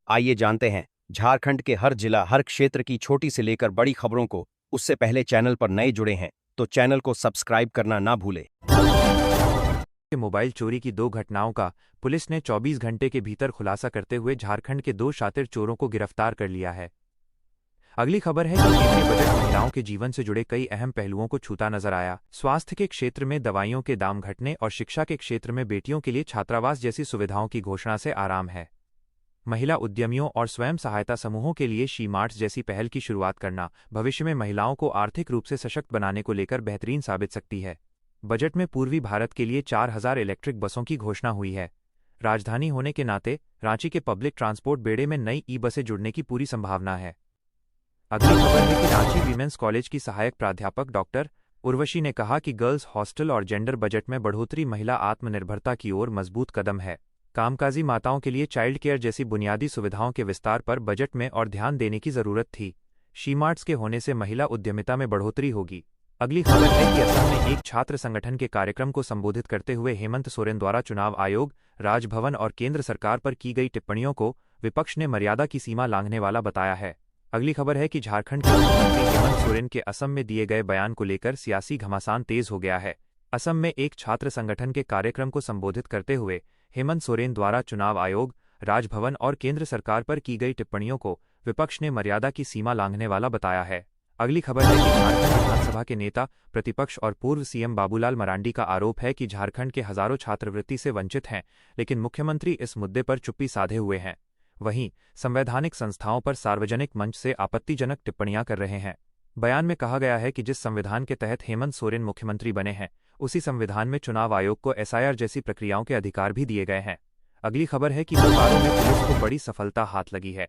आइए जानते हैं झारखंड के हर जिला हर क्षेत्र की छोटी से लेकर बड़ी खबरों को। उससे पहले चैनल पर नए जुड़े हैं तो चैनल को सब्सक्राइब करना ना भूलें। के मोबाइल चोरी की 2 घटनाओं का पुलिस ने 24 घंटे के भीतर खुलासा करते हुए झारखंड के 2 शातिर चोरों को गिरफ्तार कर लिया है। अगली खबर है कि केंद्रीय बजट महिलाओं के जीवन से जुड़े कई अहम पहलुओं को छूता नजर आया। स्वास्थ्य के क्षेत्र में दवाइयों के दाम घटने और शिक्षा के क्षेत्र में बेटियों के लिए छात्रावास जैसी सुविधाओं की घोषणा से आराम है। महिला उद्यमियों और स्वयं सहायता समूहों के लिए शी मार्ट्स जैसी पहल की शुरुआत करना भविष्य में महिलाओं को आर्थिक रूप से सशक्त बनाने को लेकर बेहतरीन साबित सकती है। बजट में पूर्वी भारत के लिए 4000 इलेक्ट्रिक बसों की घोषणा हुई है। राजधानी होने के नाते रांची के पब्लिक ट्रांसपोर्ट बेड़े में नई बसें जुड़ने की पूरी संभावना है। अगली खबर है कि रांची वीमेंस कॉलेज की सहायक प्राध्यापक डॉक्टर उर्वशी ने कहा कि गर्ल्स हॉस्टल और जेंडर बजट में बढ़ोतरी महिला आत्मनिर्भरता की ओर मजबूत कदम है। कामकाजी माताओं के लिए चाइल्ड केयर जैसी बुनियादी सुविधाओं के विस्तार पर बजट में और ध्यान देने की जरूरत थी। शी मार्ट्स के होने से महिला उद्यमिता में बढ़ोतरी होगी। अगली खबर है कि असम में एक छात्र संगठन के कार्यक्रम को संबोधित करते हुए हेमंत सोरेन द्वारा चुनाव आयोग, राजभवन और केंद्र सरकार पर की गई टिप्पणियों को विपक्ष ने मर्यादा की सीमा लांघने वाला बताया है। अगली खबर है कि झारखंड के मुख्यमंत्री हेमंत सोरेन के असम में दिए गए बयान को लेकर सियासी घमासान तेज हो गया है। असम में एक छात्र संगठन के कार्यक्रम को संबोधित करते हुए हेमंत सोरेन द्वारा चुनाव आयोग, राजभवन और केंद्र सरकार पर की गई टिप्पणियों को विपक्ष ने मर्यादा की सीमा लांघने वाला बताया है। अगली खबर है कि झारखंड विधानसभा के नेता प्रतिपक्ष और पूर्व सीएम बाबूलाल मरांडी का आरोप है कि झारखंड के हजारों छात्रवृत्ति से वंचित हैं, लेकिन मुख्यमंत्री इस मुद्दे पर चुप्पी साधे हुए हैं। वहीं संवैधानिक संस्थाओं पर सार्वजनिक मंच से आपत्तिजनक टिप्पणियां कर रहे हैं। बयान में कहा गया है कि जिस संविधान के तहत हेमंत सोरेन मुख्यमंत्री बने हैं, उसी संविधान में चुनाव आयोग को एसआईआर जैसी प्रक्रियाओं के अधिकार भी दिए गए हैं। अगली खबर है कि बोकारो में पुलिस को बड़ी सफलता हाथ लगी है।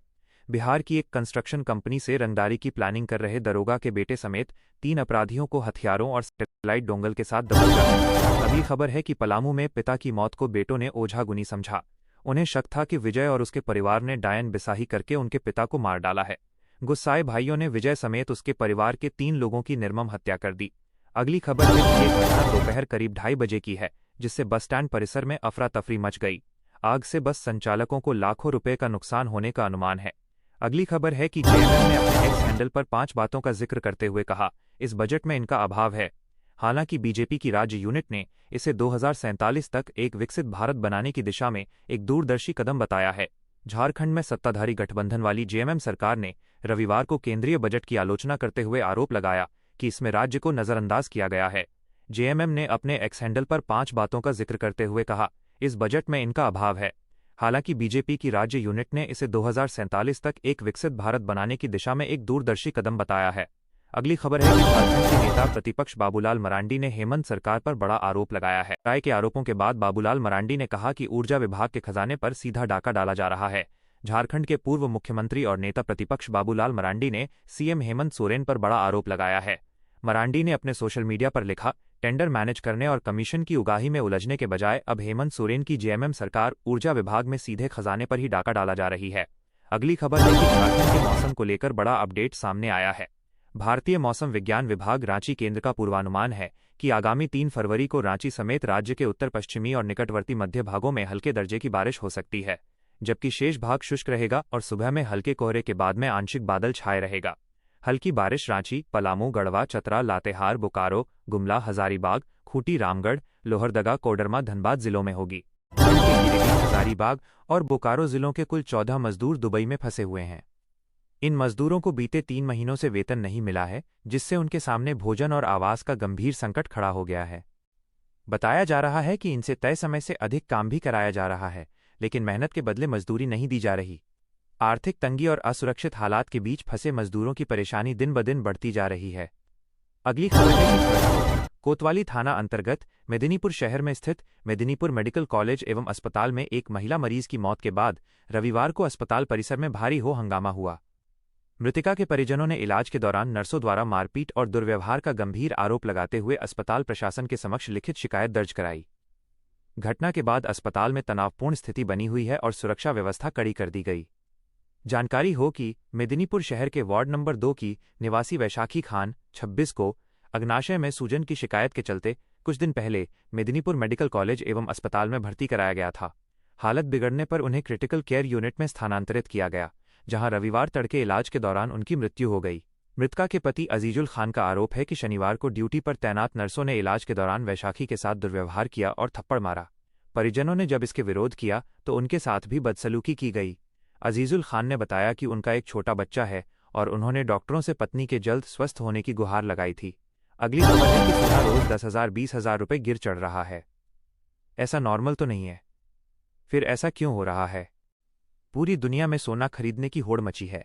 बिहार की एक कंस्ट्रक्शन कंपनी से रंगदारी की प्लानिंग कर रहे दरोगा के बेटे समेत 3 अपराधियों को हथियारों और सैटेलाइट डोंगल के साथ दबोचा है। अगली खबर है कि पलामू में पिता की मौत को बेटों ने ओझा गुनी समझा। उन्हें शक था कि विजय और उसके परिवार ने डायन बिसाही करके उनके पिता को मार डाला है। गुस्साए भाइयों ने विजय समेत उसके परिवार के 3 लोगों की निर्मम हत्या कर दी। अगली खबर है कि ये घटना दोपहर करीब 2:30 बजे की है, जिससे बस स्टैंड परिसर में अफरा तफरी मच गई। आग से बस संचालकों को लाखों रुपए का नुकसान होने का अनुमान है। अगली खबर है कि जेएमएम ने अपने एक्स हैंडल पर 5 बातों का जिक्र करते हुए कहा, इस बजट में इनका अभाव है। हालांकि बीजेपी की राज्य यूनिट ने इसे 2047 तक एक विकसित भारत बनाने की दिशा में एक दूरदर्शी कदम बताया है। झारखंड में सत्ताधारी गठबंधन वाली जेएमएम सरकार ने रविवार को केंद्रीय बजट की आलोचना करते हुए आरोप लगाया कि इसमें राज्य को नजरअंदाज किया गया है। जेएमएम ने अपने एक्स हैंडल पर 5 बातों का जिक्र करते हुए कहा, इस बजट में इनका अभाव है। हालांकि बीजेपी की राज्य यूनिट ने इसे 2047 तक एक विकसित भारत बनाने की दिशा में एक दूरदर्शी कदम बताया है। अगली खबर है कि झारखंड के नेता प्रतिपक्ष बाबूलाल मरांडी ने हेमंत सरकार पर बड़ा आरोप लगाया है। राय के आरोपों के बाद बाबूलाल मरांडी ने कहा कि ऊर्जा विभाग के खजाने पर सीधा डाका डाला जा रहा है। झारखंड के पूर्व मुख्यमंत्री और नेता प्रतिपक्ष बाबूलाल मरांडी ने सीएम हेमंत सोरेन पर बड़ा आरोप लगाया है। मरांडी ने अपने सोशल मीडिया पर लिखा, टेंडर मैनेज करने और कमीशन की उगाही में उलझने के बजाय अब हेमंत सोरेन की जेएमएम सरकार ऊर्जा विभाग में सीधे खजाने पर ही डाका डाला जा रही है। अगली खबर है कि झारखंड के मौसम को लेकर बड़ा अपडेट सामने आया है। भारतीय मौसम विज्ञान विभाग रांची केंद्र का पूर्वानुमान है कि आगामी 3 फरवरी को रांची समेत राज्य के उत्तर पश्चिमी और निकटवर्ती मध्य भागों में हल्के दर्जे की बारिश हो सकती है, जबकि शेष भाग शुष्क रहेगा और सुबह में हल्के कोहरे के बाद में आंशिक बादल छाए रहेगा। हल्की बारिश रांची, पलामू, गढ़वा, चतरा, लातेहार, बोकारो, गुमला, हजारीबाग, खूंटी, रामगढ़, लोहरदगा, कोडरमा, धनबाद जिलों में होगी। गिरिडीह, हजारीबाग और बोकारो जिलों के कुल 14 मजदूर दुबई में फंसे हुए हैं। इन मजदूरों को बीते 3 महीनों से वेतन नहीं मिला है, जिससे उनके सामने भोजन और आवास का गंभीर संकट खड़ा हो गया है। बताया जा रहा है कि इनसे तय समय से अधिक काम भी कराया जा रहा है, लेकिन मेहनत के बदले मजदूरी नहीं दी जा रही। आर्थिक तंगी और असुरक्षित हालात के बीच फंसे मजदूरों की परेशानी दिन ब दिन बढ़ती जा रही है। अगली खबर है कि कोतवाली थाना अंतर्गत मेदिनीपुर शहर में स्थित मेदिनीपुर मेडिकल कॉलेज एवं अस्पताल में एक महिला मरीज की मौत के बाद रविवार को अस्पताल परिसर में भारी हो हंगामा हुआ। मृतिका के परिजनों ने इलाज के दौरान नर्सों द्वारा मारपीट और दुर्व्यवहार का गंभीर आरोप लगाते हुए अस्पताल प्रशासन के समक्ष लिखित शिकायत दर्ज कराई। घटना के बाद अस्पताल में तनावपूर्ण स्थिति बनी हुई है और सुरक्षा व्यवस्था कड़ी कर दी गई। जानकारी हो कि मेदिनीपुर शहर के वार्ड नंबर 2 की निवासी वैशाखी खान 26 को अग्नाशय में सूजन की शिकायत के चलते कुछ दिन पहले मेदिनीपुर मेडिकल कॉलेज एवं अस्पताल में भर्ती कराया गया था। हालत बिगड़ने पर उन्हें क्रिटिकल केयर यूनिट में स्थानांतरित किया गया, जहां रविवार तड़के इलाज के दौरान उनकी मृत्यु हो गई। मृतका के पति अजीजुल खान का आरोप है कि शनिवार को ड्यूटी पर तैनात नर्सों ने इलाज के दौरान वैशाखी के साथ दुर्व्यवहार किया और थप्पड़ मारा। परिजनों ने जब इसके विरोध किया तो उनके साथ भी बदसलूकी की गई। अजीजुल खान ने बताया कि उनका एक छोटा बच्चा है और उन्होंने डॉक्टरों से पत्नी के जल्द स्वस्थ होने की गुहार लगाई थी। अगली खबर है कि सोना रोज 10,000-20,000 रुपये गिर चढ़ रहा है। ऐसा नॉर्मल तो नहीं है। फिर ऐसा क्यों हो रहा है? पूरी दुनिया में सोना खरीदने की होड़ मची है।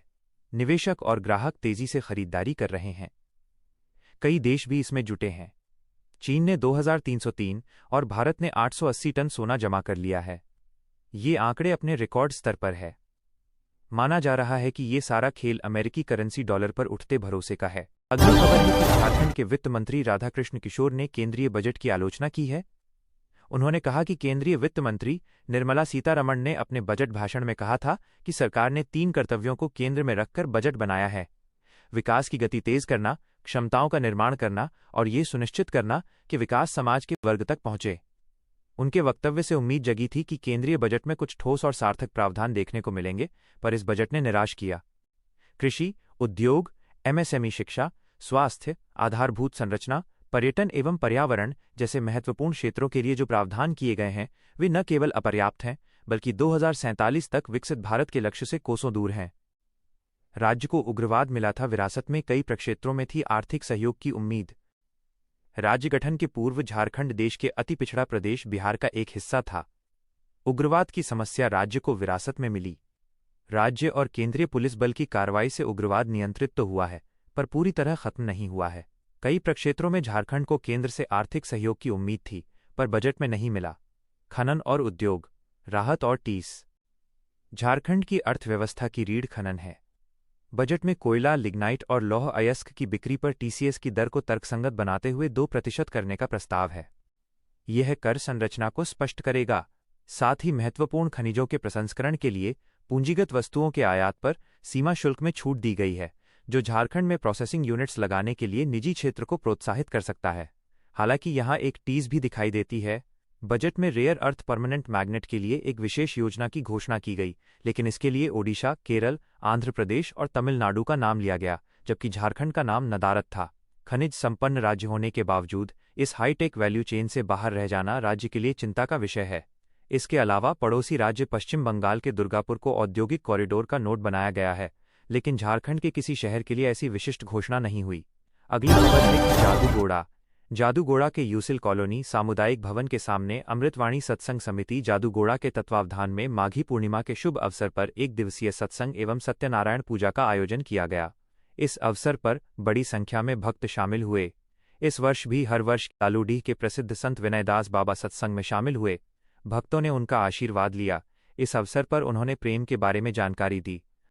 निवेशक और ग्राहक तेजी से खरीदारी कर रहे हैं। कई देश भी इसमें जुटे हैं। चीन ने 2,303 और भारत ने 880 टन सोना जमा कर लिया है। ये आंकड़े अपने रिकॉर्ड स्तर पर है। माना जा रहा है कि ये सारा खेल अमेरिकी करेंसी डॉलर पर उठते भरोसे का है। अगली खबर है कि झारखंड के वित्त मंत्री राधाकृष्ण किशोर ने केंद्रीय बजट की आलोचना की है। उन्होंने कहा कि केंद्रीय वित्त मंत्री निर्मला सीतारमण ने अपने बजट भाषण में कहा था कि सरकार ने 3 कर्तव्यों को केंद्र में रखकर बजट बनाया है: विकास की गति तेज करना, क्षमताओं का निर्माण करना और ये सुनिश्चित करना कि विकास समाज के वर्ग तक पहुंचे। उनके वक्तव्य से उम्मीद जगी थी कि केंद्रीय बजट में कुछ ठोस और सार्थक प्रावधान देखने को मिलेंगे, पर इस बजट ने निराश किया। कृषि, उद्योग, एमएसएमई, शिक्षा, स्वास्थ्य, आधारभूत संरचना, पर्यटन एवं पर्यावरण जैसे महत्वपूर्ण क्षेत्रों के लिए जो प्रावधान किए गए हैं वे न केवल अपर्याप्त हैं बल्कि 2047 तक विकसित भारत के लक्ष्य से कोसों दूर हैं। राज्य को उग्रवाद मिला था विरासत में, कई प्रक्षेत्रों में थी आर्थिक सहयोग की उम्मीद। राज्य गठन के पूर्व झारखंड देश के अति पिछड़ा प्रदेश बिहार का एक हिस्सा था। उग्रवाद की समस्या राज्य को विरासत में मिली। राज्य और केंद्रीय पुलिस बल की कार्रवाई से उग्रवाद नियंत्रित तो हुआ है, पर पूरी तरह खत्म नहीं हुआ है। कई प्रक्षेत्रों में झारखंड को केंद्र से आर्थिक सहयोग की उम्मीद थी, पर बजट में नहीं मिला। खनन और उद्योग, राहत और टीस। झारखंड की अर्थव्यवस्था की रीढ़ खनन है। बजट में कोयला, लिग्नाइट और लौह अयस्क की बिक्री पर टीसीएस की दर को तर्कसंगत बनाते हुए 2% करने का प्रस्ताव है। यह कर संरचना को स्पष्ट करेगा। साथ ही महत्वपूर्ण खनिजों के प्रसंस्करण के लिए पूंजीगत वस्तुओं के आयात पर सीमा शुल्क में छूट दी गई है, जो झारखंड में प्रोसेसिंग यूनिट्स लगाने के लिए निजी क्षेत्र को प्रोत्साहित कर सकता है। हालांकि यहां एक टीज भी दिखाई देती है। बजट में रेयर अर्थ परमानेंट मैग्नेट के लिए एक विशेष योजना की घोषणा की गई, लेकिन इसके लिए ओडिशा, केरल, आंध्र प्रदेश और तमिलनाडु का नाम लिया गया, जबकि झारखंड का नाम नदारद था। खनिज संपन्न राज्य होने के बावजूद इस हाईटेक वैल्यू चेन से बाहर रह जाना राज्य के लिए चिंता का विषय है। इसके अलावा पड़ोसी राज्य पश्चिम बंगाल के दुर्गापुर को औद्योगिक कॉरिडोर का नोड बनाया गया है, लेकिन झारखंड के किसी शहर के लिए ऐसी विशिष्ट घोषणा नहीं हुई। अगली खबर है कि जादूगोड़ा के यूसिल कॉलोनी सामुदायिक भवन के सामने अमृतवाणी सत्संग समिति जादूगोड़ा के तत्वावधान में माघी पूर्णिमा के शुभ अवसर पर 1 दिवसीय सत्संग एवं सत्यनारायण पूजा का आयोजन किया गया। इस अवसर पर बड़ी संख्या में भक्त शामिल हुए। इस वर्ष भी हर वर्ष तालुडीह के प्रसिद्ध संत विनयदास बाबा सत्संग में शामिल हुए। भक्तों ने उनका आशीर्वाद लिया। इस अवसर पर उन्होंने प्रेम के बारे में जानकारी दी